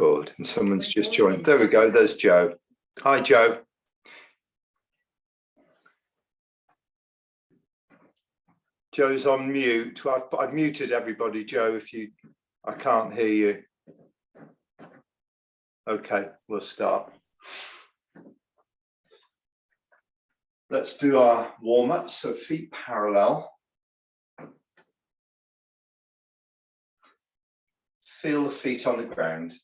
record, and someone's just joined. There we go. There's Joe. Hi, Joe. Joe's on mute. I've muted everybody, Joe. I can't hear you. Okay, we'll start. Let's do our warm-up. So feet parallel. Feel the feet on the ground.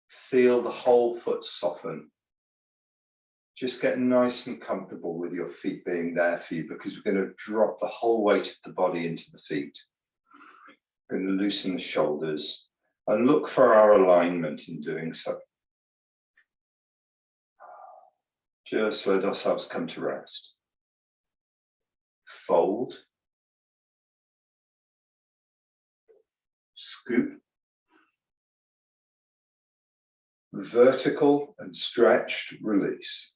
Feel the whole foot soften. Just get nice and comfortable with your feet being there for you, because we're going to drop the whole weight of the body into the feet. We're going to loosen the shoulders and look for our alignment in doing so. Just let ourselves come to rest. Fold. Scoop. Vertical and stretched, release.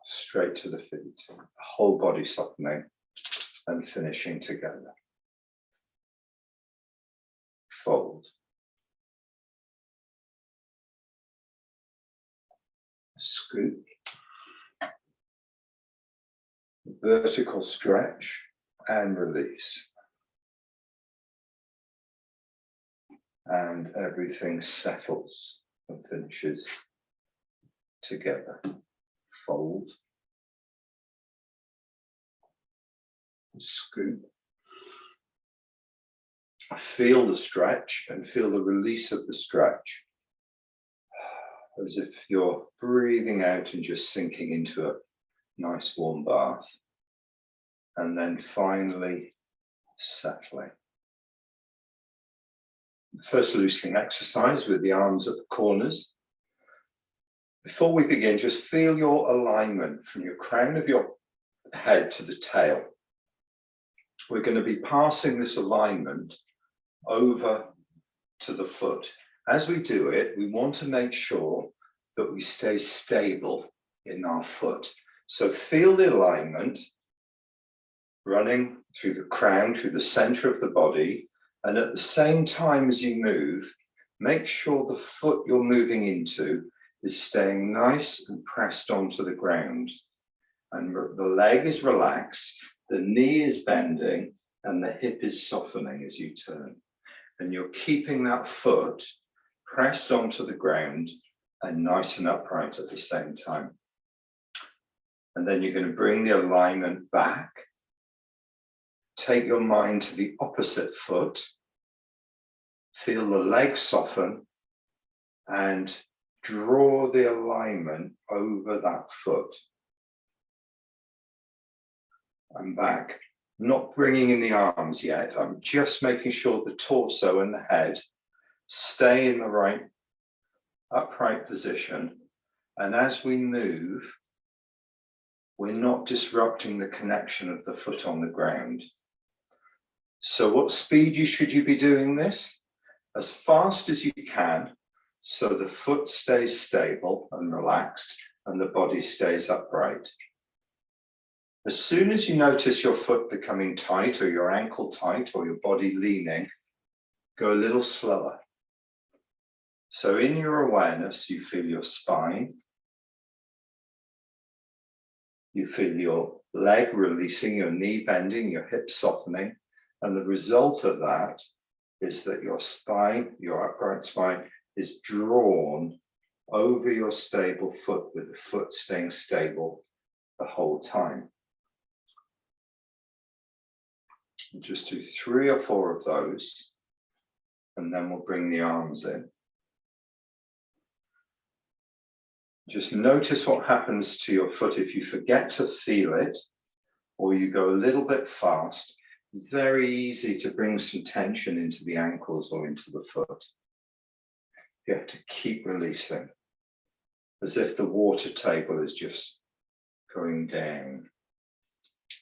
Straight to the feet. The whole body softening and finishing together. Fold. Scoop. Vertical stretch and release. And everything settles and finishes together. Fold. Scoop. Feel the stretch and feel the release of the stretch, as if you're breathing out and just sinking into a nice warm bath. And then finally settling. First loosening exercise with the arms at the corners. Before we begin, just feel your alignment from your crown of your head to the tail. We're going to be passing this alignment over to the foot. As we do it, we want to make sure that we stay stable in our foot. So feel the alignment running through the crown, through the center of the body, and at the same time as you move, make sure the foot you're moving into is staying nice and pressed onto the ground. And the leg is relaxed, the knee is bending, and the hip is softening as you turn. And you're keeping that foot pressed onto the ground and nice and upright at the same time. And then you're going to bring the alignment back. Take your mind to the opposite foot. Feel the leg soften and draw the alignment over that foot. And back. Not bringing in the arms yet. I'm just making sure the torso and the head stay in the right upright position. And as we move, we're not disrupting the connection of the foot on the ground. So what speed should you be doing this? As fast as you can, so the foot stays stable and relaxed and the body stays upright. As soon as you notice your foot becoming tight or your ankle tight or your body leaning, go a little slower. So in your awareness, you feel your spine. You feel your leg releasing, your knee bending, your hip softening. And the result of that is that your spine, your upright spine, is drawn over your stable foot, with the foot staying stable the whole time. Just do 3 or 4 of those, and then we'll bring the arms in. Just notice what happens to your foot if you forget to feel it, or you go a little bit fast. It's very easy to bring some tension into the ankles or into the foot. You have to keep releasing, as if the water table is just going down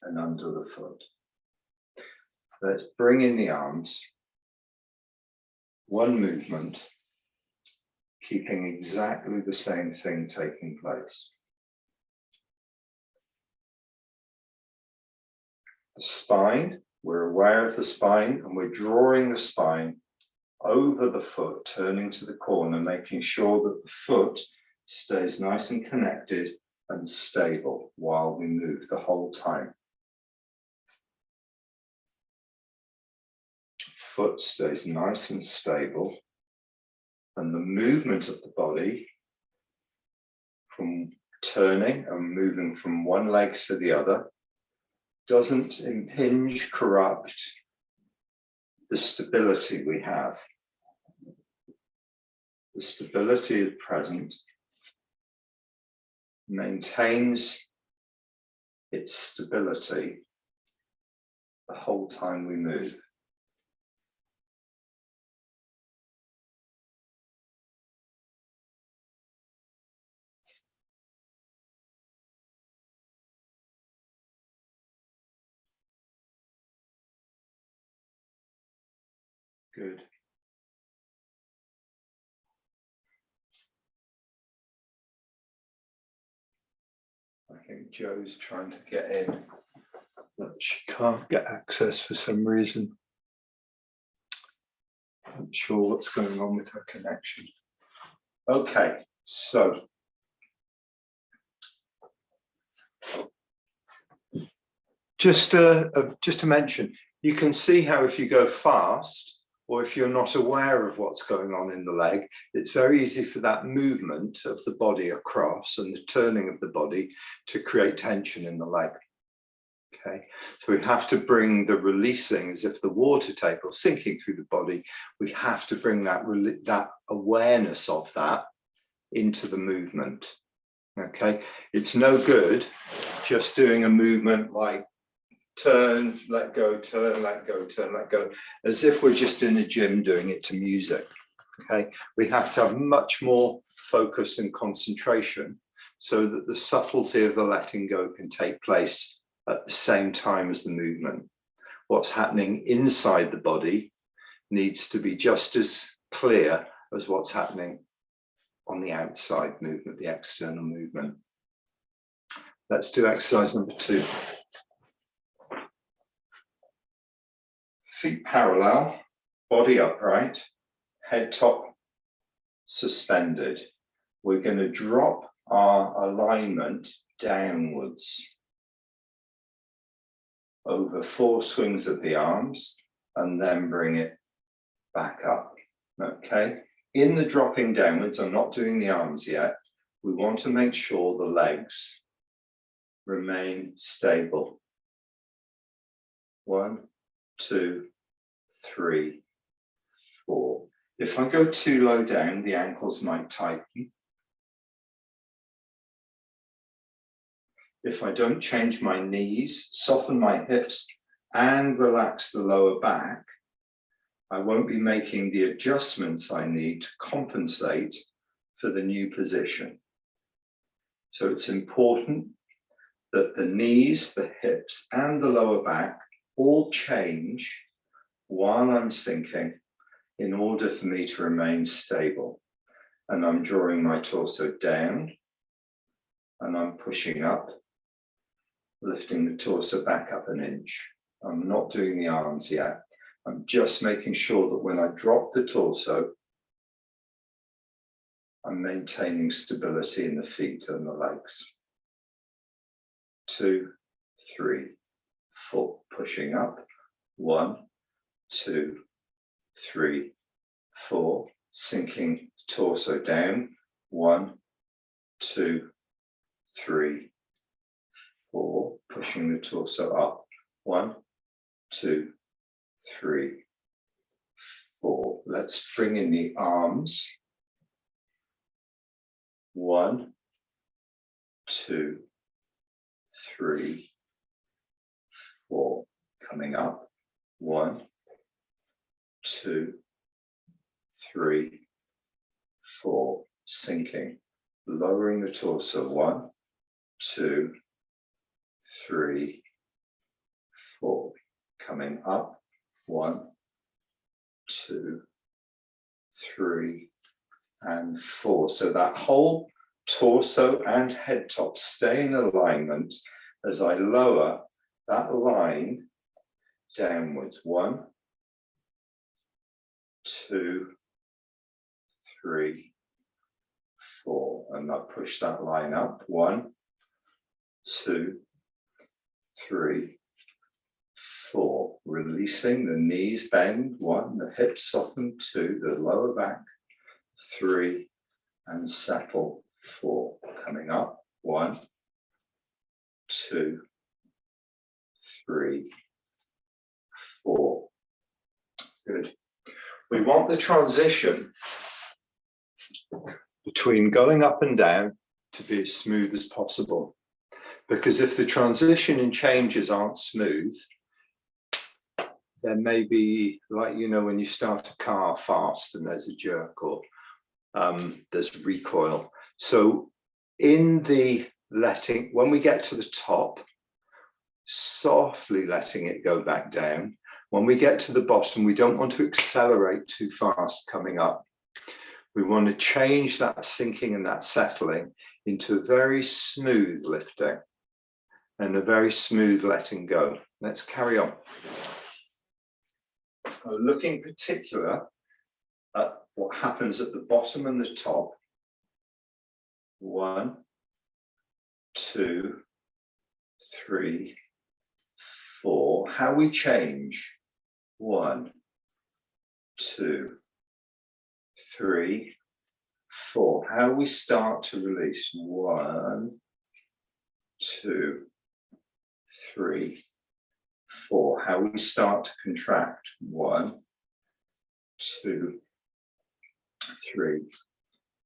and under the foot. Let's bring in the arms. One movement, keeping exactly the same thing taking place. The spine, we're aware of the spine and we're drawing the spine over the foot, turning to the corner, making sure that the foot stays nice and connected and stable while we move the whole time. Foot stays nice and stable, and the movement of the body from turning and moving from one leg to the other doesn't impinge, corrupt the stability we have. The stability is present, maintains its stability the whole time we move. Good. I think Joe's trying to get in, but she can't get access for some reason. I'm not sure what's going on with her connection. Okay, so just to mention, you can see how if you go fast, or if you're not aware of what's going on in the leg, it's very easy for that movement of the body across and the turning of the body to create tension in the leg. Okay, so we have to bring the releasing, as if the water table sinking through the body, we have to bring that awareness of that into the movement. Okay, it's no good just doing a movement like turn, let go, turn, let go, turn, let go, as if we're just in a gym doing it to music. Okay, we have to have much more focus and concentration so that the subtlety of the letting go can take place at the same time as the movement. What's happening inside the body needs to be just as clear as what's happening on the outside movement, the external movement. Let's do exercise number 2. Feet parallel, body upright, head top suspended. We're going to drop our alignment downwards over 4 swings of the arms and then bring it back up. Okay, in the dropping downwards, I'm not doing the arms yet. We want to make sure the legs remain stable. 1, 2, 3, 4. If I go too low down, the ankles might tighten. If I don't change my knees, soften my hips, and relax the lower back, I won't be making the adjustments I need to compensate for the new position. So it's important that the knees, the hips, and the lower back all change while I'm sinking in order for me to remain stable. And I'm drawing my torso down and I'm pushing up, lifting the torso back up an inch. I'm not doing the arms yet. I'm just making sure that when I drop the torso, I'm maintaining stability in the feet and the legs. 2, 3, 4, pushing up. 1, 2, 3, 4, sinking the torso down. 1, 2, 3, 4, pushing the torso up. 1, 2, 3, 4. Let's bring in the arms. 1, 2, 3, 4. Coming up. 1, 2, 3, 4. Sinking. Lowering the torso. 1, 2, 3, 4. Coming up. 1, 2, 3, and 4. So that whole torso and head top stay in alignment as I lower that line downwards. 1, 2, 3, 4. And I'll push that line up. 1, 2, 3, 4. Releasing, the knees bend. 1, the hips soften. 2, the lower back. 3, and settle. 4. Coming up. 1, 2, 3, 4. Good. We want the transition between going up and down to be as smooth as possible. Because if the transition and changes aren't smooth, there may be, like, you know, when you start a car fast and there's a jerk or there's recoil. So in the letting, when we get to the top, softly letting it go back down. When we get to the bottom, we don't want to accelerate too fast coming up. We want to change that sinking and that settling into a very smooth lifting and a very smooth letting go. Let's carry on. Looking in particular at what happens at the bottom and the top. 1, 2, 3, 4. How we change. 1, 2, 3, 4. How we start to release. 1, 2, 3, 4. How we start to contract. 1, 2, 3,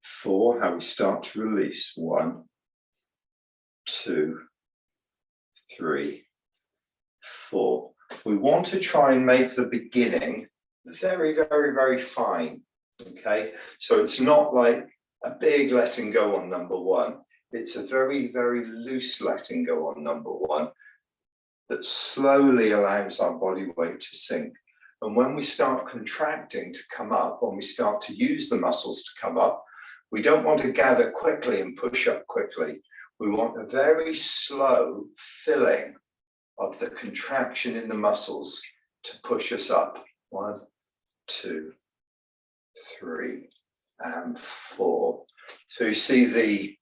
4. How we start to release. 1, 2, 3, 4. We want to try and make the beginning very, very, very fine. Okay, so it's not like a big letting go on number 1. It's a very, very loose letting go on number 1 that slowly allows our body weight to sink. And when we start contracting to come up, when we start to use the muscles to come up, we don't want to gather quickly and push up quickly. We want a very slow filling of the contraction in the muscles to push us up. 1, 2, 3, and 4. So you see the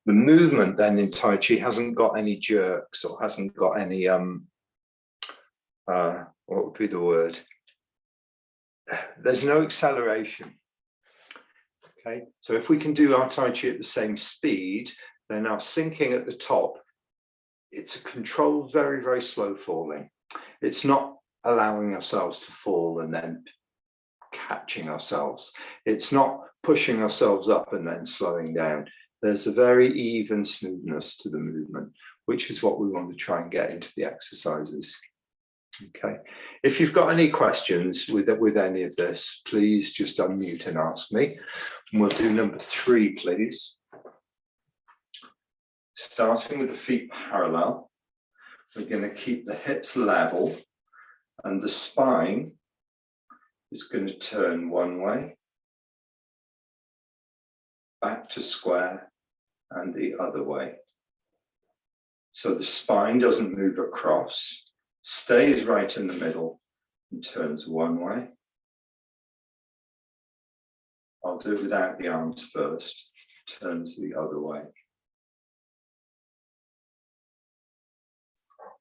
movement then in Tai Chi hasn't got any jerks or hasn't got any, what would be the word? There's no acceleration. Okay, so if we can do our Tai Chi at the same speed, then our sinking at the top, it's a controlled, very, very slow falling. It's not allowing ourselves to fall and then catching ourselves. It's not pushing ourselves up and then slowing down. There's a very even smoothness to the movement, which is what we want to try and get into the exercises. Okay, if you've got any questions with any of this, please just unmute and ask me. And we'll do number 3, please. Starting with the feet parallel, we're going to keep the hips level and the spine is going to turn one way, back to square, and the other way. So the spine doesn't move across, stays right in the middle, and turns one way. I'll do it without the arms first, turns the other way.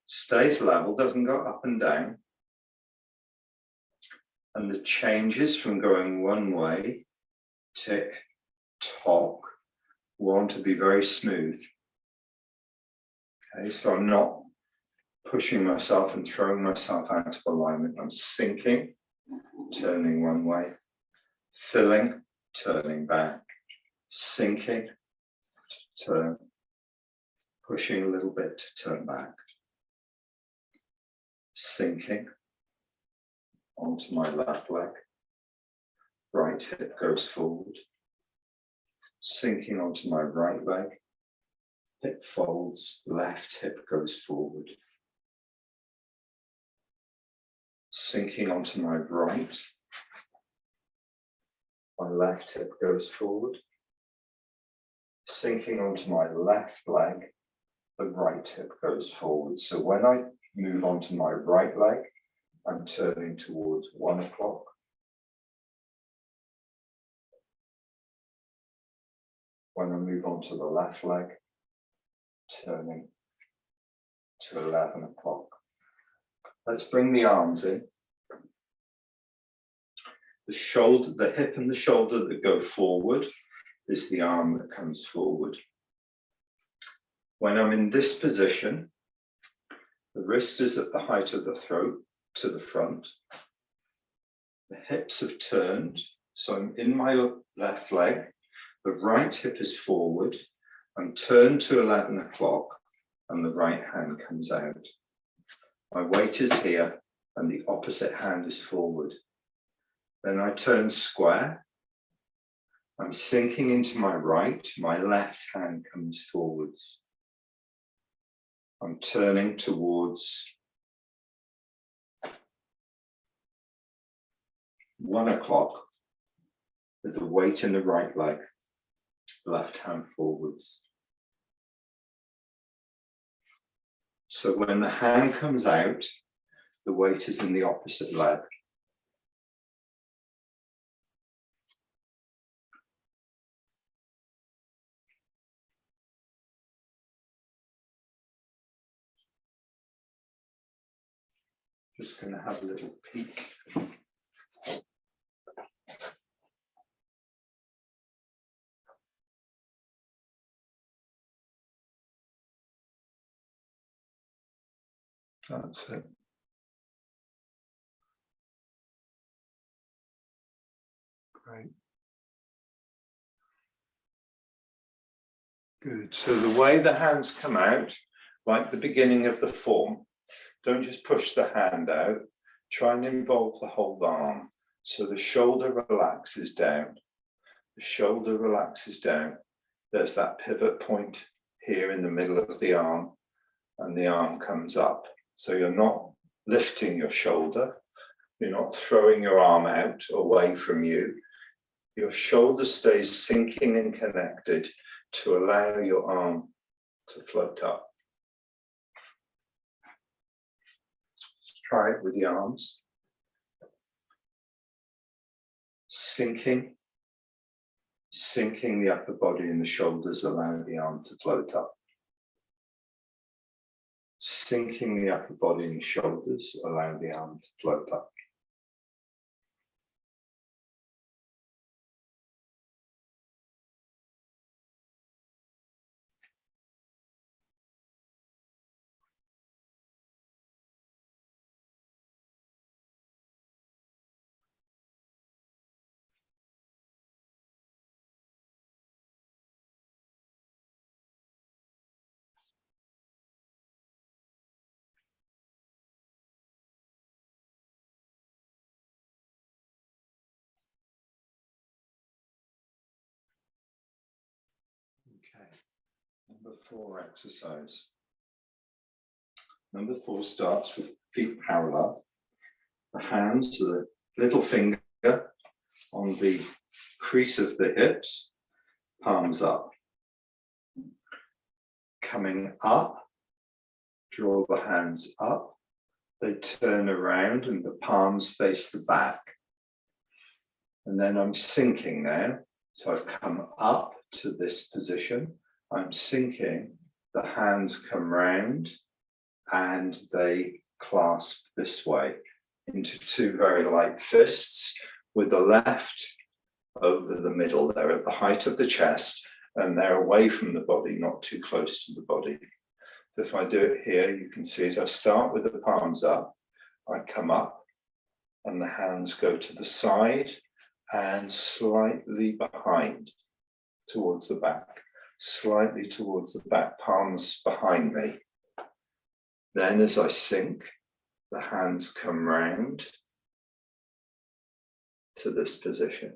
Stays level, doesn't go up and down. And the changes from going one way, tick, tock, want to be very smooth. Okay, so I'm not pushing myself and throwing myself out of alignment. I'm sinking, turning one way, filling, turning back, sinking, turn, pushing a little bit to turn back, sinking onto my left leg, right hip goes forward, sinking onto my right leg, hip folds, left hip goes forward, sinking onto my right, my left hip goes forward, sinking onto my left leg, the right hip goes forward. So when I move onto my right leg, I'm turning towards 1 o'clock. When I move on to the left leg, turning to 11 o'clock. Let's bring the arms in. The shoulder, the hip and the shoulder that go forward is the arm that comes forward. When I'm in this position, the wrist is at the height of the throat to the front. The hips have turned, so I'm in my left leg. The right hip is forward. I'm turned to 11 o'clock and the right hand comes out. My weight is here and the opposite hand is forward. Then I turn square. I'm sinking into my right, my left hand comes forwards. I'm turning towards 1 o'clock with the weight in the right leg, left hand forwards. So when the hand comes out, the weight is in the opposite leg. Just going to have a little peek. That's it. Great. Good. So the way the hands come out, like the beginning of the form, don't just push the hand out, try and involve the whole arm. So the shoulder relaxes down, the shoulder relaxes down. There's that pivot point here in the middle of the arm, and the arm comes up. So you're not lifting your shoulder, you're not throwing your arm out away from you. Your shoulder stays sinking and connected to allow your arm to float up. Let's try it with the arms. Sinking the upper body and the shoulders, allow the arm to float up. Sinking the upper body and shoulders, allow the arm to float up. Okay, number 4 exercise. Number 4 starts with feet parallel. The hands, the little finger on the crease of the hips, palms up. Coming up, draw the hands up. They turn around and the palms face the back. And then I'm sinking now. So I've come up to this position. I'm sinking. The hands come round and they clasp this way into 2 very light fists, with the left over the middle. They're at the height of the chest and they're away from the body, not too close to the body. If I do it here, you can see it. I start with the palms up, I come up and the hands go to the side and slightly behind towards the back, slightly towards the back, palms behind me. Then as I sink, the hands come round to this position.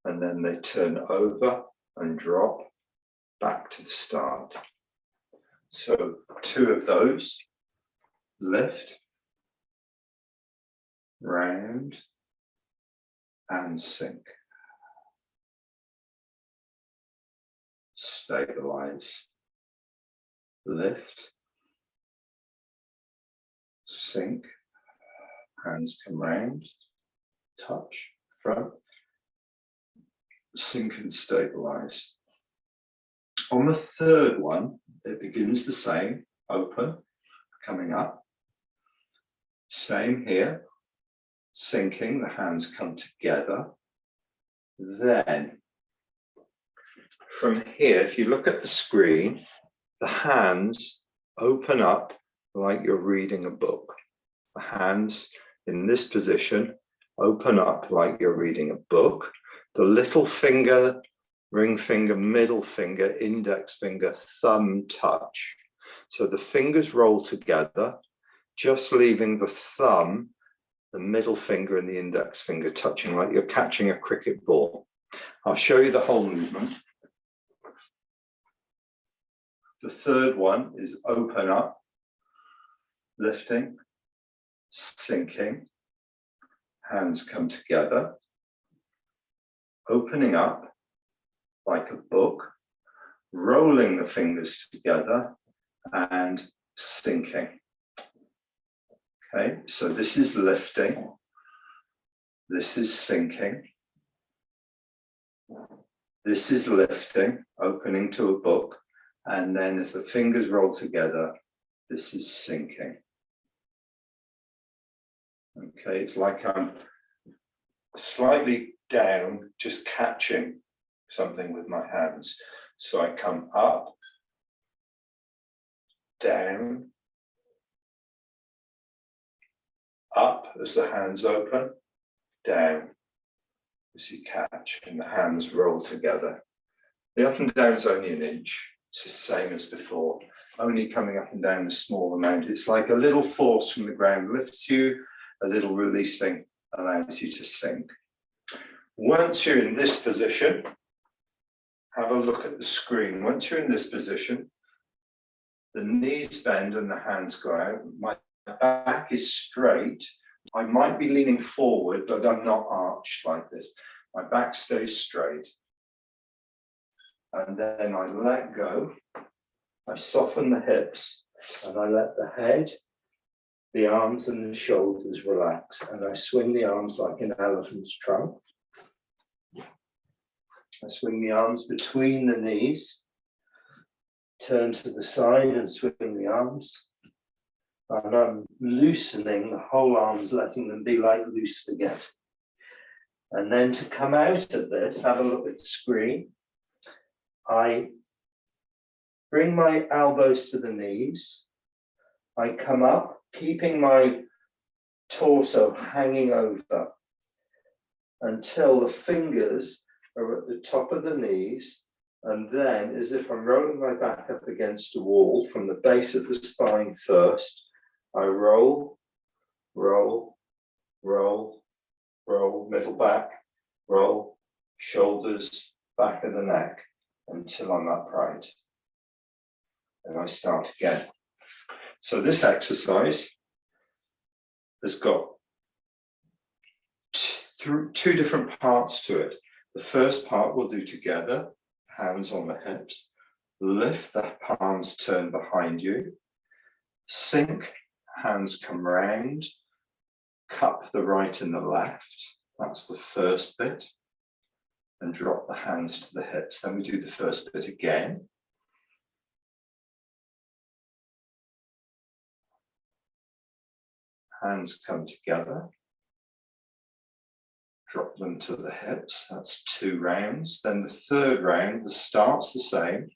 And then they turn over and drop back to the start. So 2 of those, lift, round, and sink. Stabilize, lift, sink, hands come round, touch, front, sink and stabilize. On the third one, it begins the same, open, coming up. Same here, sinking, the hands come together. Then, from here, if you look at the screen, the hands open up like you're reading a book. The hands in this position open up like you're reading a book. The little finger, ring finger, middle finger, index finger, thumb touch. So the fingers roll together, just leaving the thumb, the middle finger and the index finger touching like you're catching a cricket ball. I'll show you the whole movement. The third one is open up, lifting, sinking, hands come together, opening up like a book, rolling the fingers together and sinking. Okay, so this is lifting, this is sinking, this is lifting, opening to a book, and then as the fingers roll together, this is sinking. Okay, it's like I'm slightly down, just catching something with my hands. So I come up, down, up as the hands open, down as you catch, and the hands roll together. The up and down is only an inch. It's the same as before, only coming up and down a small amount. It's like a little force from the ground lifts you, a little releasing allows you to sink. Once you're in this position, have a look at the screen. Once you're in this position, the knees bend and the hands go out. My back is straight. I might be leaning forward, but I'm not arched like this. My back stays straight. And then I let go. I soften the hips and I let the head, the arms and the shoulders relax. And I swing the arms like an elephant's trunk. I swing the arms between the knees, turn to the side and swing the arms. And I'm loosening the whole arms, letting them be like loose spaghetti. And then to come out of this, have a look at the screen. I bring my elbows to the knees. I come up, keeping my torso hanging over until the fingers are at the top of the knees. And then, as if I'm rolling my back up against a wall from the base of the spine first, I roll, roll, roll, roll, middle back, roll, shoulders, back of the neck, until I'm upright. And I start again. So this exercise has got two different parts to it. The first part we'll do together, hands on the hips, lift the palms, turn behind you, sink, hands come round, cup the right and the left. That's the first bit. And drop the hands to the hips. Then we do the first bit again. Hands come together. Drop them to the hips. That's 2 rounds. Then the third round, the start's the same.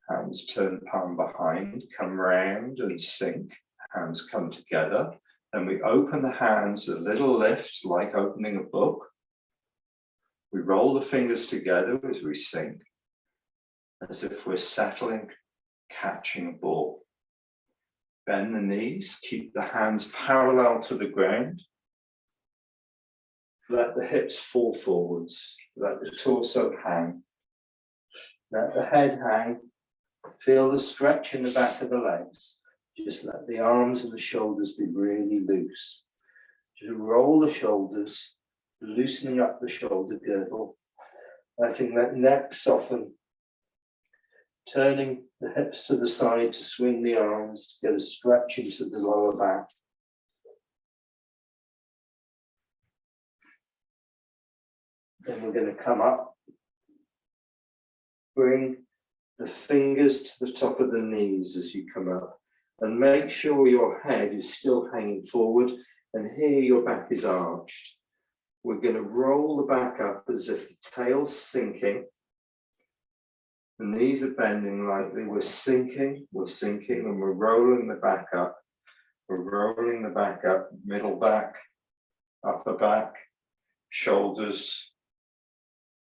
Hands turn palm behind, come round and sink. Hands come together. Then we open the hands, a little lift, like opening a book. We roll the fingers together as we sink, as if we're settling, catching a ball. Bend the knees, keep the hands parallel to the ground. Let the hips fall forwards, let the torso hang. Let the head hang. Feel the stretch in the back of the legs. Just let the arms and the shoulders be really loose. Just roll the shoulders, loosening up the shoulder girdle, letting that neck soften. Turning the hips to the side to swing the arms to get a stretch into the lower back. Then we're going to come up, bring the fingers to the top of the knees as you come up, and make sure your head is still hanging forward, and here your back is arched. We're going to roll the back up as if the tail's sinking. The knees are bending lightly. We're sinking, and we're rolling the back up. We're rolling the back up, middle back, upper back, shoulders,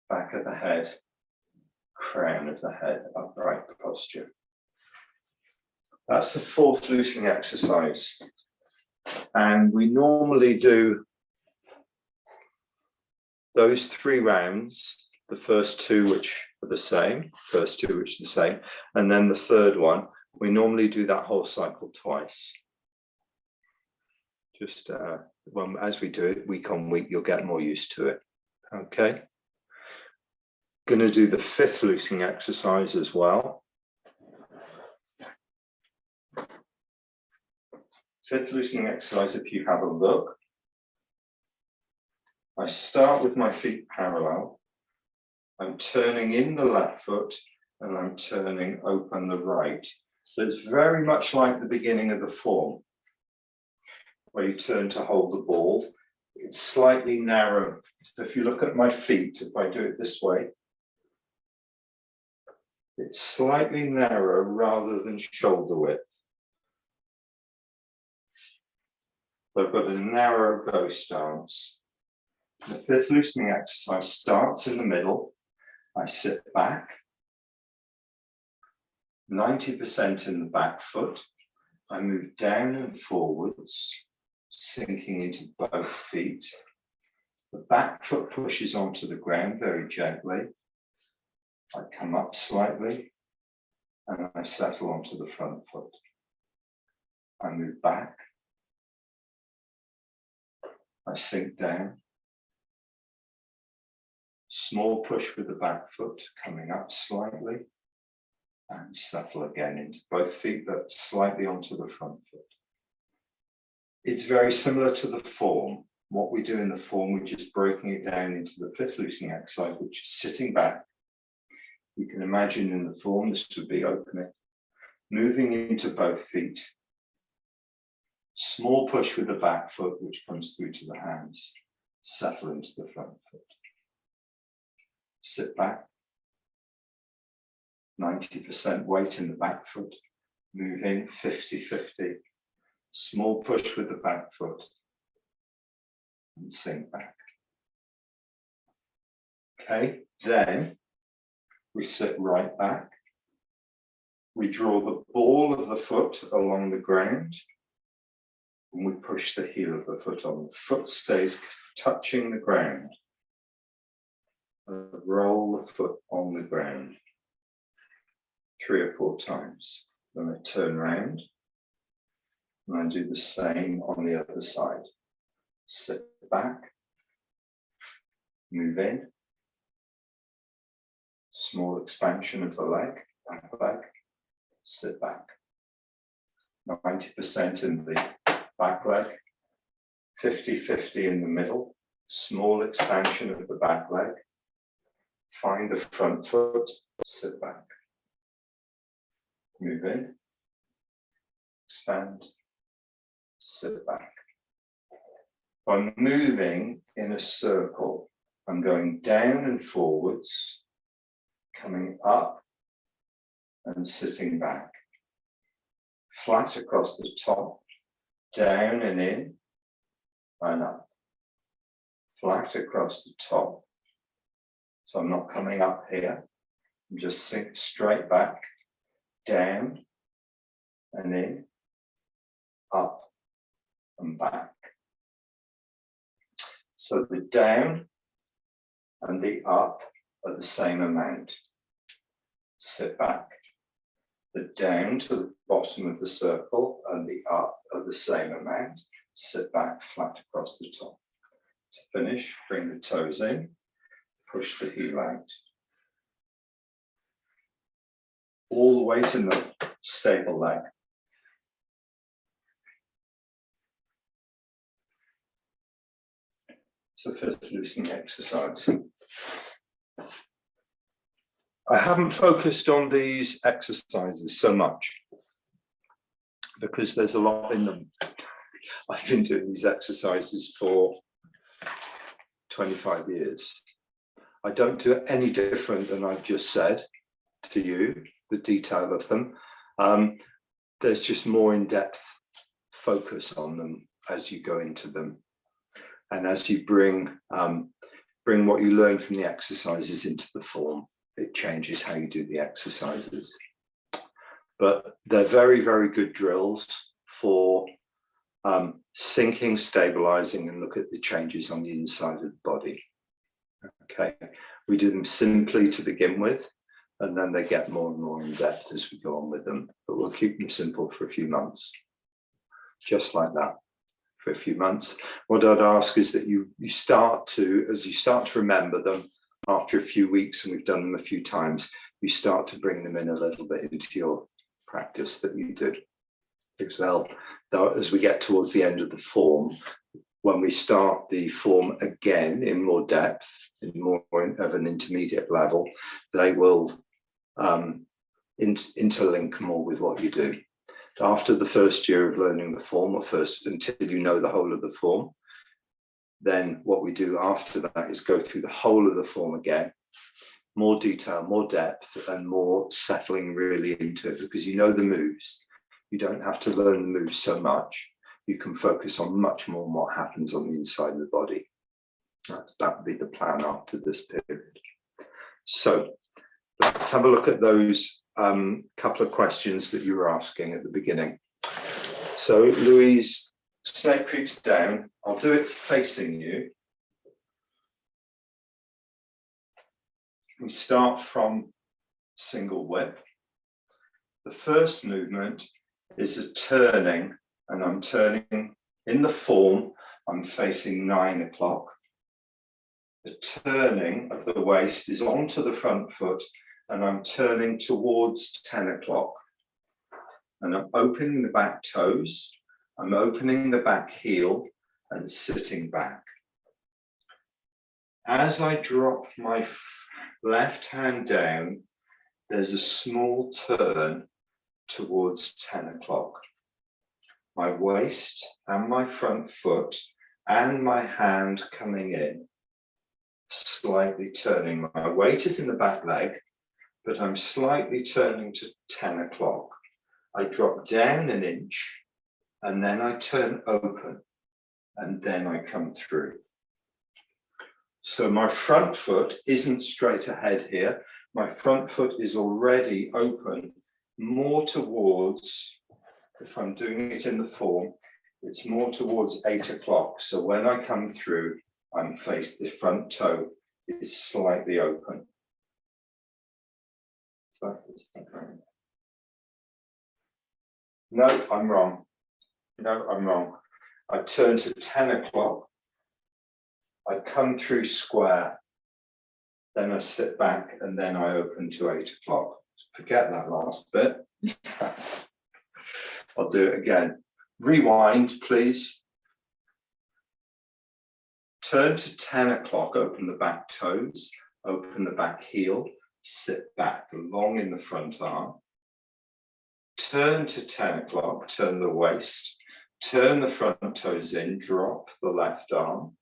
back of the head, crown of the head, upright posture. That's the fourth loosening exercise. And we normally do those 3 rounds, the first 2 which are the same, and then the third one, we normally do that whole cycle twice. Just as we do it week on week, you'll get more used to it. Okay. Going to do the 5th loosening exercise as well. 5th loosening exercise, if you have a look, I start with my feet parallel. I'm turning in the left foot and I'm turning open the right. So it's very much like the beginning of the form, where you turn to hold the ball. It's slightly narrow. If you look at my feet, if I do it this way, it's slightly narrow rather than shoulder width. So I've got a narrow bow stance. The 5th loosening exercise starts in the middle. I sit back, 90% in the back foot. I move down and forwards, sinking into both feet. The back foot pushes onto the ground very gently. I come up slightly and I settle onto the front foot. I move back. I sink down. Small push with the back foot, coming up slightly and settle again into both feet, but slightly onto the front foot. It's very similar to the form. What we do in the form, we're just breaking it down into the 5th loosening exercise, which is sitting back. You can imagine in the form, this would be opening, moving into both feet. Small push with the back foot, which comes through to the hands. Settle into the front foot. Sit back. 90% weight in the back foot. Move in 50-50. Small push with the back foot. And sink back. Okay, then we sit right back. We draw the ball of the foot along the ground. And we push the heel of the foot on. The foot stays touching the ground. Roll the foot on the ground 3 or 4 times. Then I turn round and I do the same on the other side. Sit back, move in, small expansion of the leg, back leg, sit back. 90% in the back leg, 50-50 in the middle, small expansion of the back leg. Find the front foot, sit back. Move in, expand, sit back. I'm moving in a circle. I'm going down and forwards, coming up and sitting back. Flat across the top, down and in, and up. Flat across the top. So I'm not coming up here. I'm just sink straight back, down and in, up and back. So the down and the up are the same amount. Sit back. The down to the bottom of the circle and the up are the same amount. Sit back, flat across the top. To finish, bring the toes in. Push the heel out. all the weight in the stable leg. So first loosening exercise. I haven't focused on these exercises so much because there's a lot in them. I've been doing these exercises for 25 years. I don't do it any different than I've just said to you, the detail of them. There's just more in-depth focus on them as you go into them. And as you bring what you learn from the exercises into the form, it changes how you do the exercises. But they're very, very good drills for sinking, stabilizing, and look at the changes on the inside of the body. Okay, we do them simply to begin with, and then they get more and more in depth as we go on with them. But we'll keep them simple for a few months, just like that. For a few months, what I'd ask is that you start to, as you start to remember them after a few weeks, and we've done them a few times, you start to bring them in a little bit into your practice that you do. Because as we get towards the end of the form, when we start the form again in more depth, in more of an intermediate level, they will interlink more with what you do. After the first year of learning the form, or first until you know the whole of the form, then what we do after that is go through the whole of the form again, more detail, more depth, and more settling really into it, because you know the moves. You don't have to learn the moves so much. You can focus on much more on what happens on the inside of the body. That would be the plan after this period. So let's have a look at those couple of questions that you were asking at the beginning. So Louise, snake creeps down. I'll do it facing you. We start from single whip. The first movement is a turning, and I'm turning in the form, I'm facing 9 o'clock. The turning of the waist is onto the front foot, and I'm turning towards 10 o'clock. And I'm opening the back toes, I'm opening the back heel and sitting back. As I drop my left hand down, there's a small turn towards 10 o'clock. My waist and my front foot and my hand coming in, slightly turning. My weight is in the back leg, but I'm slightly turning to 10 o'clock. I drop down an inch, and then I turn open, and then I come through. So my front foot isn't straight ahead here. My front foot is already open, more towards, if I'm doing it in the form, it's more towards 8 o'clock. So when I come through, I'm faced, the front toe is slightly open. No, I'm wrong. No, I'm wrong. I turn to 10 o'clock. I come through square. Then I sit back, and then I open to 8 o'clock. Forget that last bit. I'll do it again. Rewind, please. Turn to 10 o'clock, open the back toes, open the back heel, sit back, long in the front arm. Turn to 10 o'clock, turn the waist, turn the front toes in, drop the left arm.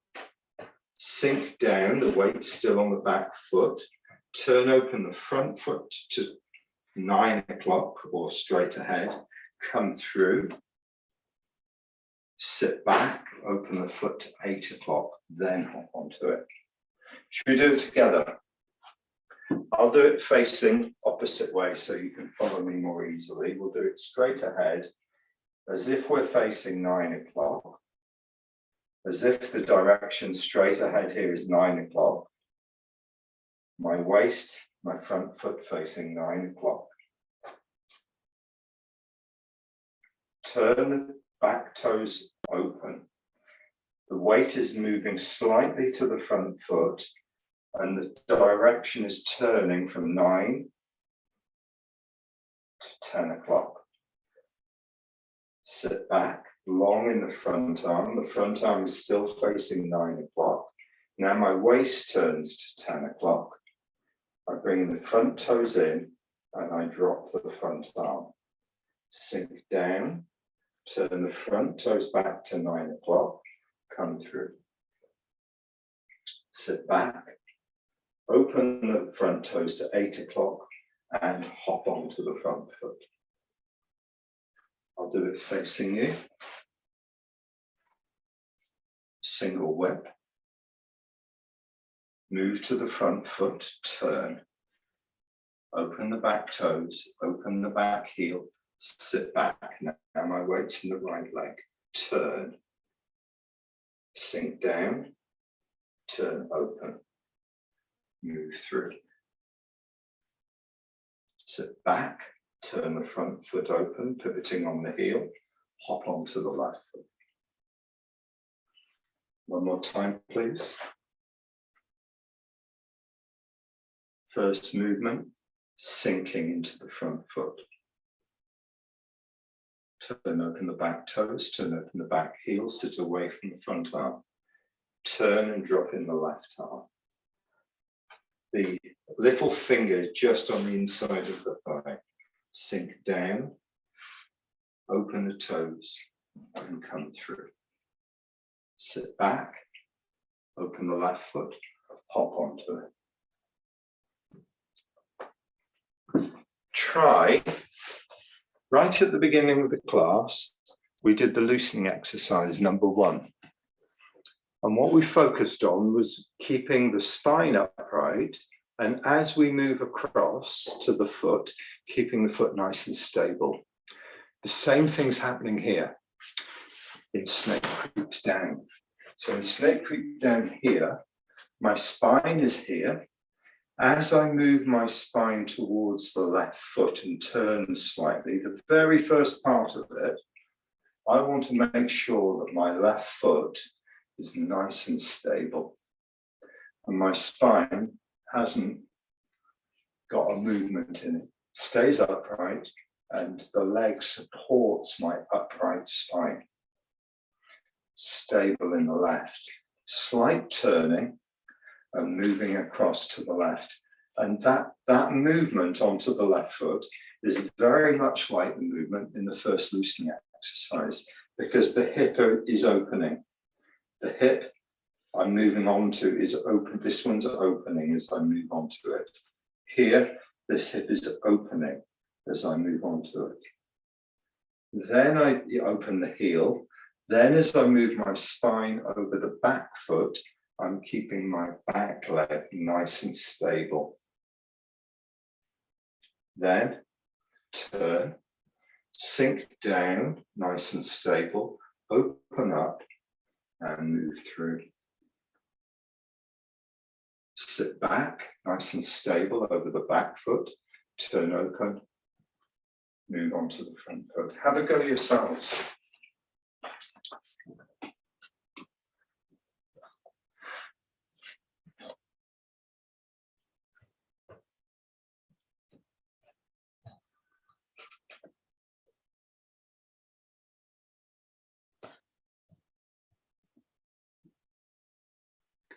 Sink down, the weight still on the back foot. Turn open the front foot to 9 o'clock or straight ahead. Come through. Sit back, open the foot to 8 o'clock, then hop onto it. Should we do it together? I'll do it facing opposite way so you can follow me more easily. We'll do it straight ahead, as if we're facing 9 o'clock. As if the direction straight ahead here is 9 o'clock. My waist, my front foot facing 9 o'clock. Turn the back toes open. The weight is moving slightly to the front foot, and the direction is turning from 9 to 10 o'clock. Sit back, long in the front arm. The front arm is still facing 9 o'clock. Now my waist turns to 10 o'clock. I bring the front toes in and I drop the front arm. Sink down, turn the front toes back to 9 o'clock, come through. Sit back, open the front toes to 8 o'clock and hop onto the front foot. I'll do it facing you. Single whip. Move to the front foot, turn. Open the back toes, open the back heel, sit back. Now my weight's in the right leg. Turn. Sink down, turn open. Move through. Sit back, turn the front foot open, pivoting on the heel, hop onto the left foot. One more time, please. First movement, sinking into the front foot. Turn open the back toes, turn open the back heel, sit away from the front arm. Turn and drop in the left arm. The little finger just on the inside of the thigh. Sink down, open the toes, and come through. Sit back, open the left foot, hop onto it. Try, right at the beginning of the class, we did the loosening exercise number 1. And what we focused on was keeping the spine upright, and as we move across to the foot, keeping the foot nice and stable. The same thing's happening here in snake creeps down. So in snake creep down here, my spine is here. As I move my spine towards the left foot and turn slightly, the very first part of it, I want to make sure that my left foot is nice and stable. And my spine hasn't got a movement in it. Stays upright and the leg supports my upright spine. Stable in the left. Slight turning and moving across to the left. And that movement onto the left foot is very much like the movement in the first loosening exercise because the hip is opening. The hip I'm moving on to is open. This one's opening as I move on to it. Here, this hip is opening as I move on to it. Then I open the heel. Then as I move my spine over the back foot, I'm keeping my back leg nice and stable. Then turn, sink down, nice and stable, open up and move through. Sit back, nice and stable over the back foot, turn open, move on to the front foot. Have a go yourselves.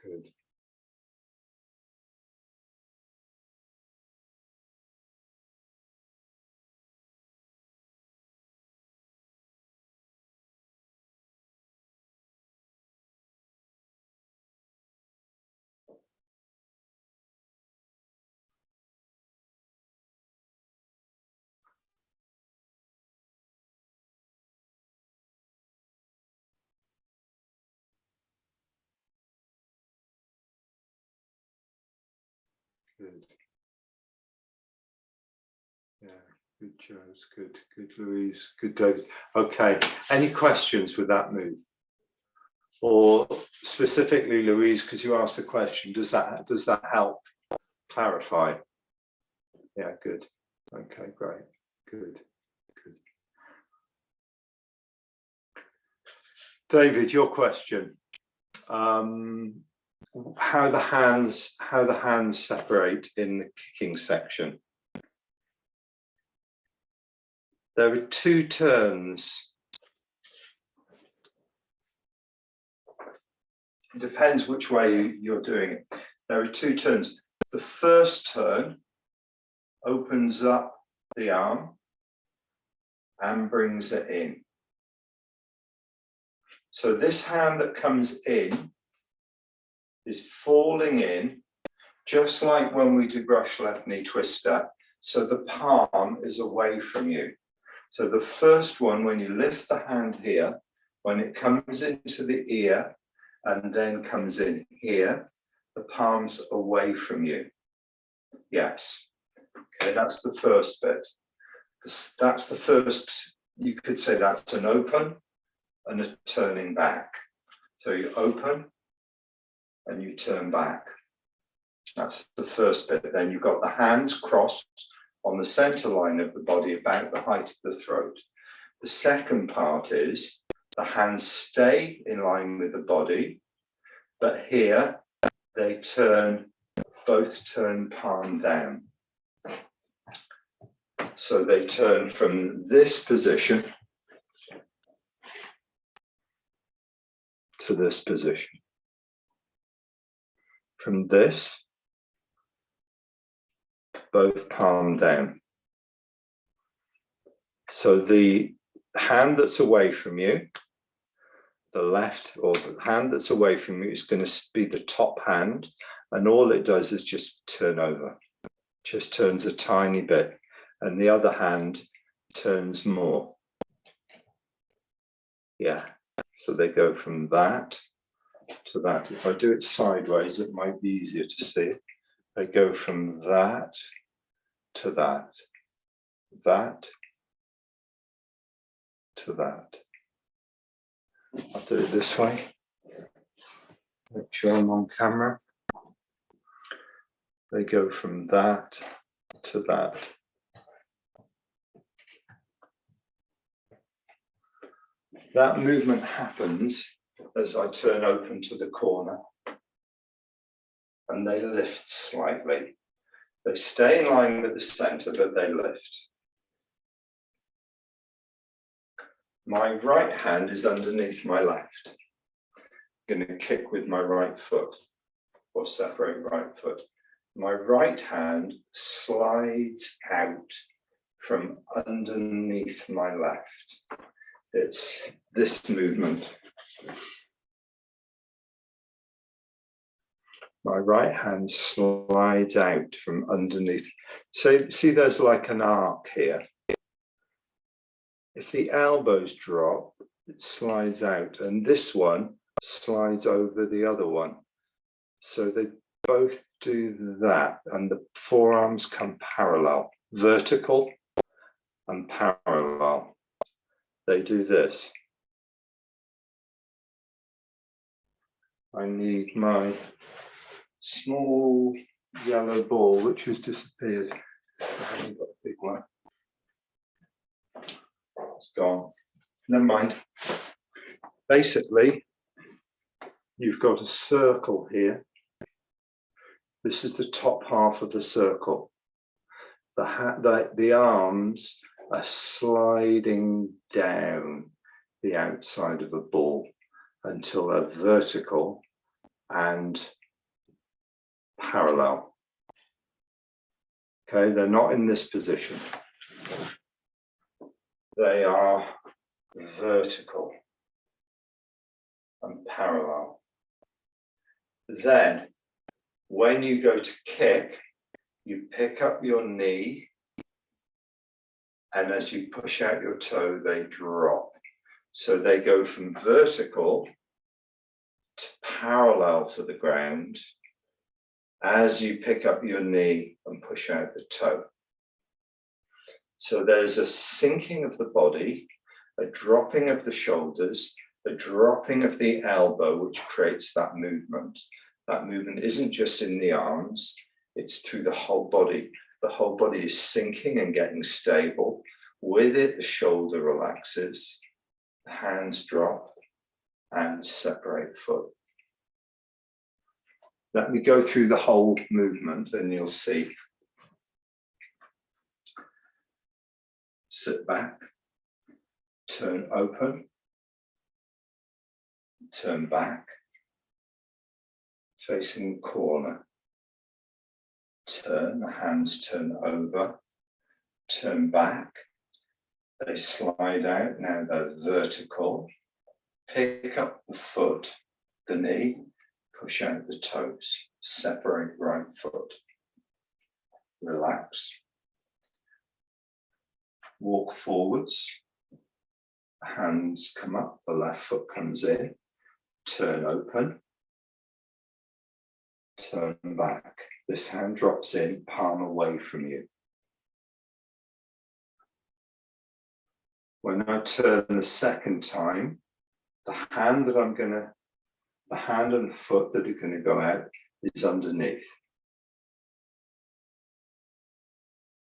Good. Good. Yeah, good, Joe's good. Good, Louise. Good, David. Okay. Any questions with that move? Or specifically, Louise, because you asked the question, does that help clarify? Yeah, good. Okay, great. Good. Good. David, your question. How the hands separate in the kicking section. There are two turns. It depends which way you're doing it. There are two turns. The first turn opens up the arm and brings it in. So this hand that comes in is falling in, just like when we do brush left knee twister. So the palm is away from you. So the first one, when you lift the hand here, when it comes into the ear and then comes in here, the palm's away from you. Yes. Okay, that's the first bit. That's the first, you could say that's an open and a turning back. So you open and you turn back. That's the first bit. Then you've got the hands crossed on the center line of the body, about the height of the throat. The second part is the hands stay in line with the body, but here they turn, both turn palm down. So they turn from this position to this position. From this, both palm down. So the hand that's away from you, the left, or the hand that's away from you is going to be the top hand, and all it does is just turn over, just turns a tiny bit, and the other hand turns more. Yeah, so they go from that to that. If I do it sideways, it might be easier to see. They go from that to that, that to that. I'll do it this way. Make sure I'm on camera. They go from that to that. That movement happens as I turn open to the corner, and they lift slightly. They stay in line with the center, but they lift. My right hand is underneath my left. I'm going to kick with my right foot, or separate right foot. My right hand slides out from underneath my left. It's this movement. My right hand slides out from underneath. So see, there's like an arc here. If the elbows drop, it slides out, and this one slides over the other one. So they both do that, and the forearms come parallel, vertical and parallel. They do this. I need my small yellow ball, which has disappeared. I haven't got a big one. It's gone. Never mind. Basically, you've got a circle here. This is the top half of the circle. The arms are sliding down the outside of a ball until they're vertical and parallel. Okay, they're not in this position. They are vertical and parallel. Then, when you go to kick, you pick up your knee, and as you push out your toe, they drop. So they go from vertical to parallel to the ground as you pick up your knee and push out the toe. So there's a sinking of the body, a dropping of the shoulders, a dropping of the elbow, which creates that movement. That movement isn't just in the arms, it's through the whole body. The whole body is sinking and getting stable. With it, the shoulder relaxes, the hands drop, and separate foot. Let me go through the whole movement and you'll see. sit back, turn open, turn back, facing the corner, turn, the hands turn over, turn back, they slide out, now they're vertical, pick up the foot, the knee, push out the toes, separate right foot, relax, walk forwards, hands come up, the left foot comes in, turn open, turn back. This hand drops in, palm away from you. When I turn the second time, the hand and foot that are going to go out is underneath.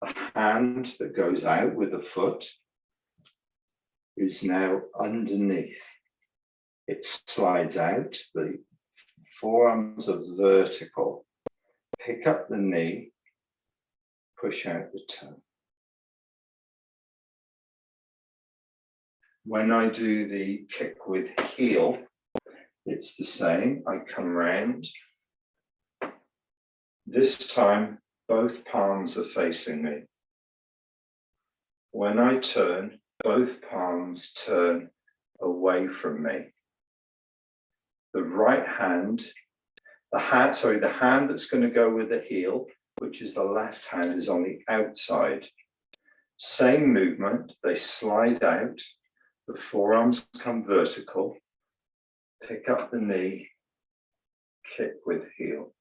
The hand that goes out with the foot is now underneath. It slides out, the forearms are vertical. Pick up the knee, push out the toe. When I do the kick with heel, it's the same. I come round. This time, both palms are facing me. When I turn, both palms turn away from me. The right hand, the hand that's going to go with the heel, which is the left hand, is on the outside. Same movement, they slide out, the forearms come vertical, pick up the knee, kick with heel.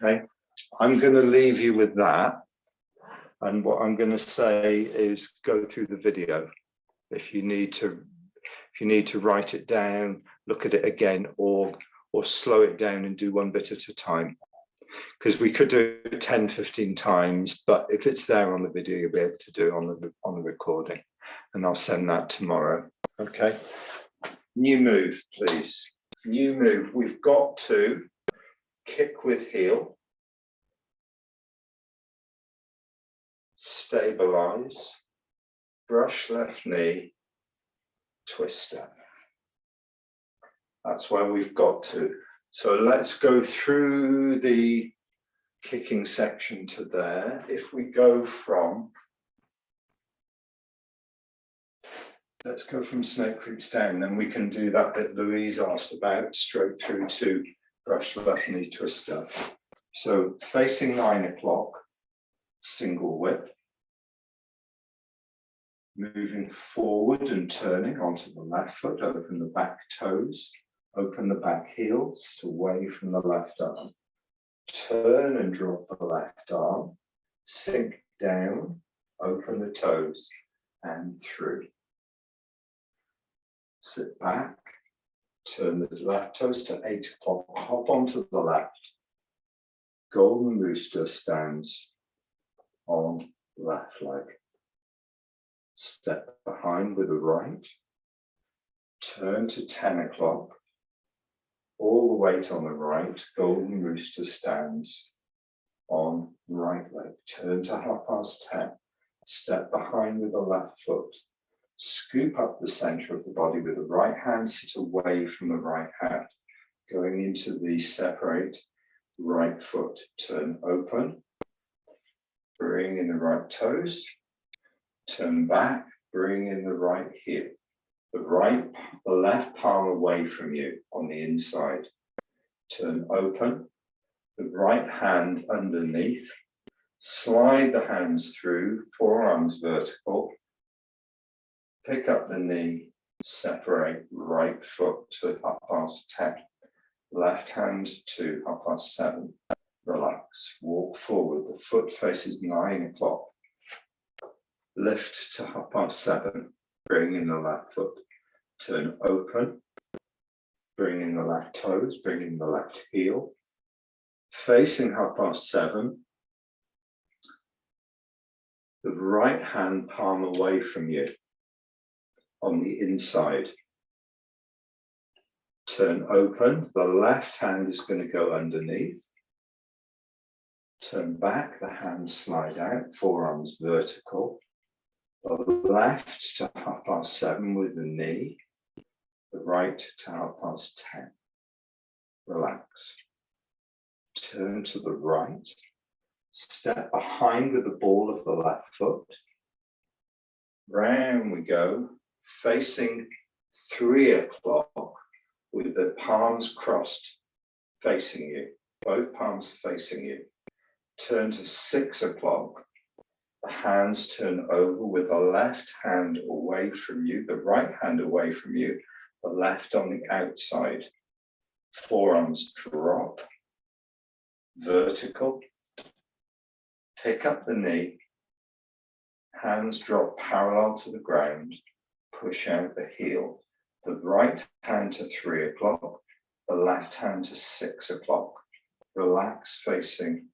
Okay, I'm going to leave you with that. And what I'm going to say is go through the video. If you need to write it down, look at it again, or slow it down and do one bit at a time. Because we could do it 10, 15 times, but if it's there on the video, you'll be able to do it on the recording. And I'll send that tomorrow. Okay. New move, please. New move. We've got to kick with heel, stabilize, brush left knee, twist up. That's where we've got to. So let's go through the kicking section to there. If we go from, let's go from snake creeps down, then we can do that bit Louise asked about, straight through to brush left knee, twist up. So facing 9 o'clock, single whip. Moving forward and turning onto the left foot, open the back toes, open the back heels away from the left arm. Turn and drop the left arm, sink down, open the toes and through. Sit back, turn the left toes to 8 o'clock, hop onto the left. Golden rooster stands on left leg. Step behind with the right, turn to 10 o'clock, all the weight on the right, golden rooster stands on right leg, turn to 10:30, step behind with the left foot, scoop up the center of the body with the right hand, sit away from the right hand, going into the separate right foot, turn open, bring in the right toes, turn back, bring in the right heel. The left palm away from you on the inside. Turn open, the right hand underneath. Slide the hands through, forearms vertical. Pick up the knee, separate right foot to 10:30. Left hand to 7:30. Relax, walk forward, the foot faces 9 o'clock. Lift to 7:30, bring in the left foot, turn open, bring in the left toes, bring in the left heel, facing 7:30, the right hand palm away from you on the inside. Turn open, the left hand is going to go underneath, Turn back, the hands slide out, forearms vertical. The left to 7:30 with the knee, the right to 10:30. Relax. Turn to the right, step behind with the ball of the left foot. Round we go, facing 3:00 with the palms crossed facing you, both palms facing you. Turn to 6:00. The hands turn over with the left hand away from you, the right hand away from you, the left on the outside. Forearms drop, vertical. Pick up the knee, hands drop parallel to the ground, push out the heel. The right hand to 3:00, the left hand to 6:00. Relax facing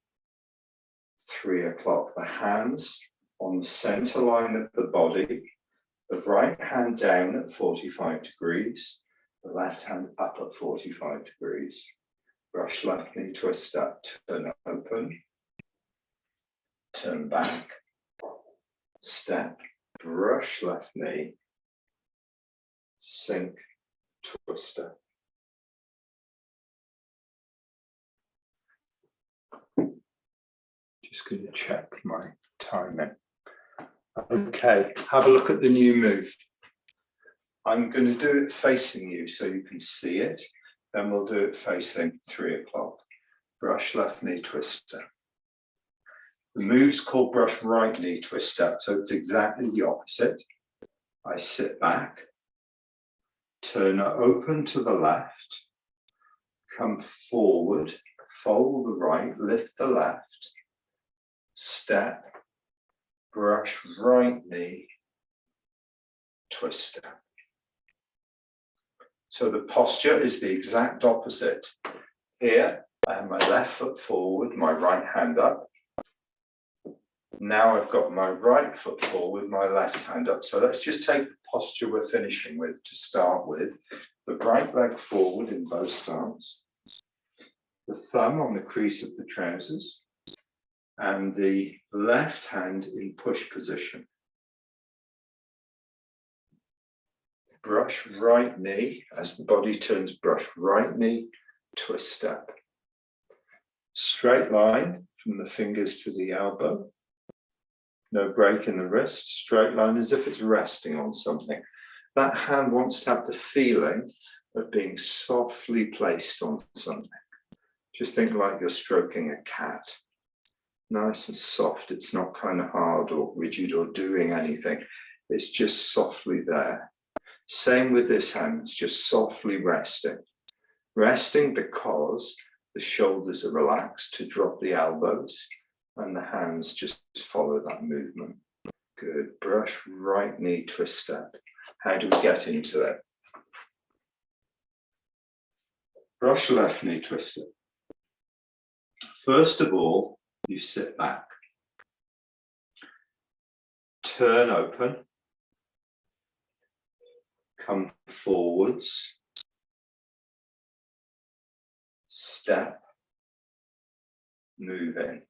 3:00. The hands on the center line of the body, the right hand down at 45 degrees, the left hand up at 45 degrees. Brush left knee, twist up, turn open, turn back, step, brush left knee, sink, twister. Just going to check my timing. Okay, have a look at the new move. I'm going to do it facing you so you can see it. Then we'll do it facing 3:00. Brush left knee twister. The move's called brush right knee twister, so it's exactly the opposite. I sit back, turn open to the left, come forward, fold the right, lift the left, step, brush right knee, twister. So the posture is the exact opposite. Here, I have my left foot forward, my right hand up. Now I've got my right foot forward, my left hand up. So let's just take the posture we're finishing with to start with. The right leg forward in both stance. The thumb on the crease of the trousers. And the left hand in push position. Brush right knee, as the body turns, brush right knee, twist step. Straight line from the fingers to the elbow. No break in the wrist, straight line as if it's resting on something. That hand wants to have the feeling of being softly placed on something. Just think like you're stroking a cat. Nice and soft, it's not kind of hard or rigid or doing anything. It's just softly there. Same with this hand, it's just softly resting. Resting because the shoulders are relaxed to drop the elbows and the hands just follow that movement. Good, brush right knee, twist step. How do we get into it? Brush left knee, twist step. First of all, you sit back. Turn open. Come forwards. Step. Move in.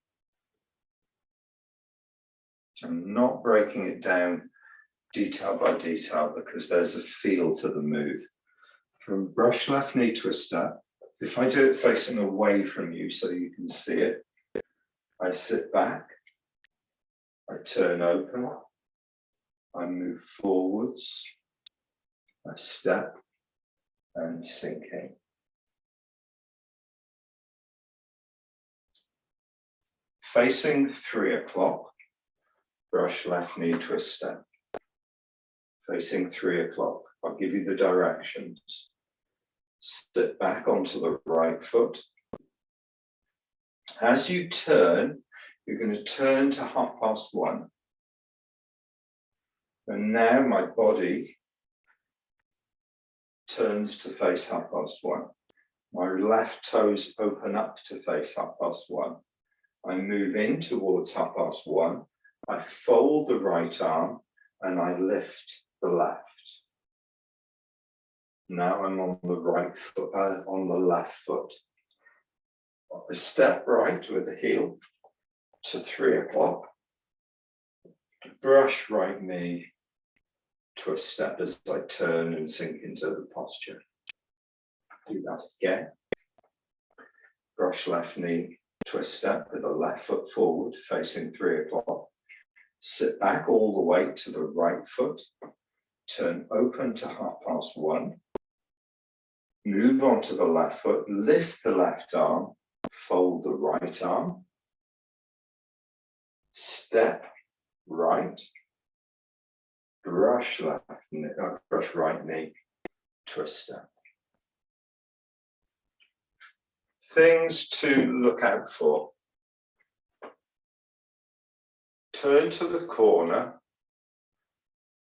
I'm not breaking it down detail by detail because there's a feel to the move. From brush left knee twister, if I do it facing away from you so you can see it, I sit back, I turn open, I move forwards, I step and sink in. Facing 3:00, brush left knee twist step. Facing 3:00, I'll give you the directions. Sit back onto the right foot. As you turn, you're going to turn to 1:30. And now my body turns to face 1:30. My left toes open up to face 1:30. I move in towards 1:30. I fold the right arm and I lift the left. Now I'm on the right foot, on the left foot. I step right with the heel, to 3 o'clock. Brush right knee to a step as I turn and sink into the posture. Do that again. Brush left knee to a step with the left foot forward, facing 3 o'clock. Sit back all the way to the right foot. Turn open to 1:30. Move on to the left foot, lift the left arm, fold the right arm. Step right. Brush right knee to a step. Things to look out for. Turn to the corner.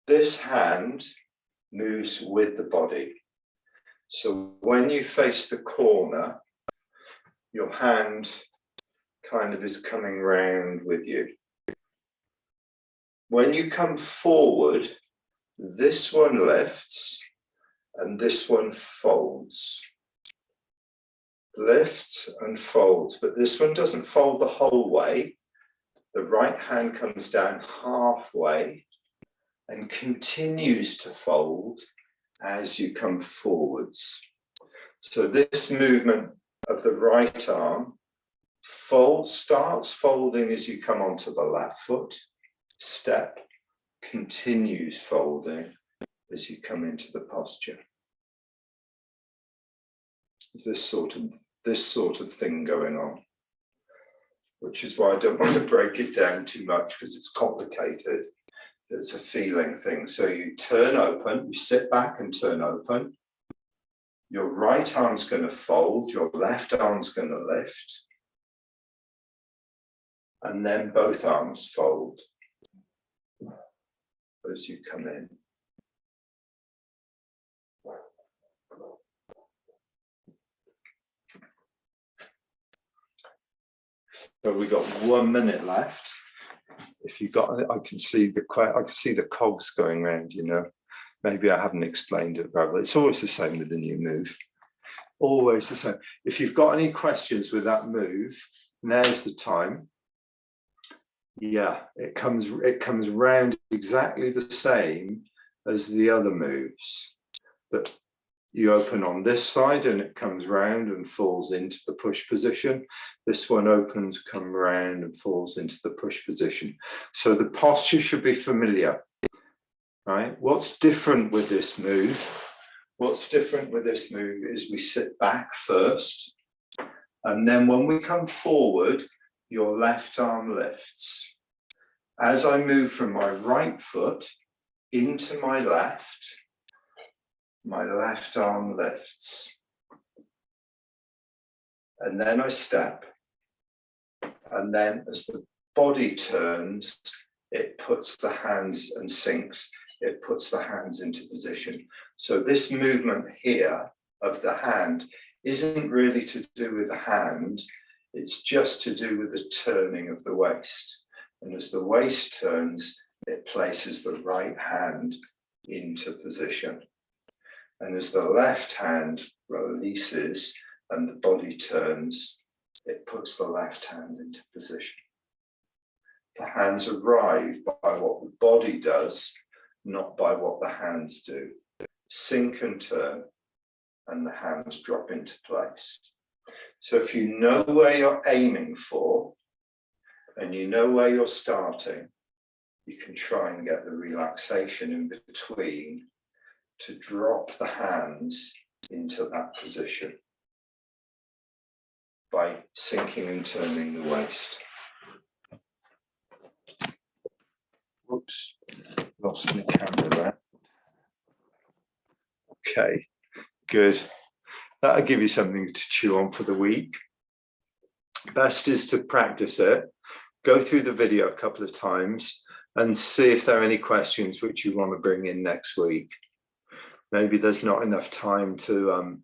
This hand moves with the body. So when you face the corner, your hand kind of is coming round with you. When you come forward, this one lifts and this one folds. Lifts and folds, but this one doesn't fold the whole way. The right hand comes down halfway and continues to fold as you come forwards. So this movement of the right arm starts folding as you come onto the left foot, step, continues folding as you come into the posture. This sort of thing going on, which is why I don't want to break it down too much because it's complicated. It's a feeling thing. So you turn open, you sit back and turn open. Your right arm's going to fold, your left arm's going to lift. And then both arms fold as you come in. So we've got 1 minute left. If you got, I can see the cogs going round, you know. Maybe I haven't explained it properly. It's always the same with the new move. Always the same. If you've got any questions with that move, now's the time. Yeah, it comes round exactly the same as the other moves. But you open on this side and it comes round and falls into the push position. This one opens, come round and falls into the push position. So the posture should be familiar, right? What's different with this move? What's different with this move is we sit back first. And then when we come forward, your left arm lifts. As I move from my right foot into my left arm lifts. And then I step. And then as the body turns, it puts the hands and sinks. It puts the hands into position. So this movement here of the hand isn't really to do with the hand. It's just to do with the turning of the waist. And as the waist turns, it places the right hand into position. And as the left hand releases and the body turns, it puts the left hand into position. The hands arrive by what the body does, not by what the hands do. Sink and turn, and the hands drop into place. So if you know where you're aiming for, and you know where you're starting, you can try and get the relaxation in between to drop the hands into that position by sinking and turning the waist. Whoops, lost my camera there. Okay, good. That'll give you something to chew on for the week. Best is to practice it, go through the video a couple of times and see if there are any questions which you want to bring in next week. Maybe there's not enough time to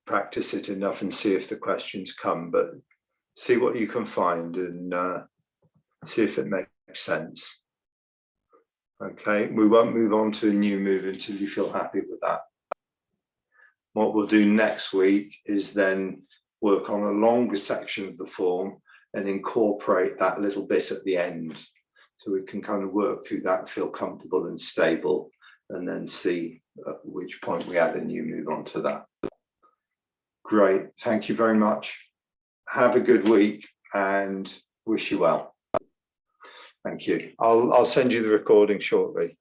practice it enough and see if the questions come, but see what you can find and see if it makes sense. Okay, we won't move on to a new move until you feel happy with that. What we'll do next week is then work on a longer section of the form and incorporate that little bit at the end. So we can kind of work through that, feel comfortable and stable, and then see at which point we add a new move onto that. Great, thank you very much. Have a good week and wish you well. Thank you. I'll send you the recording shortly.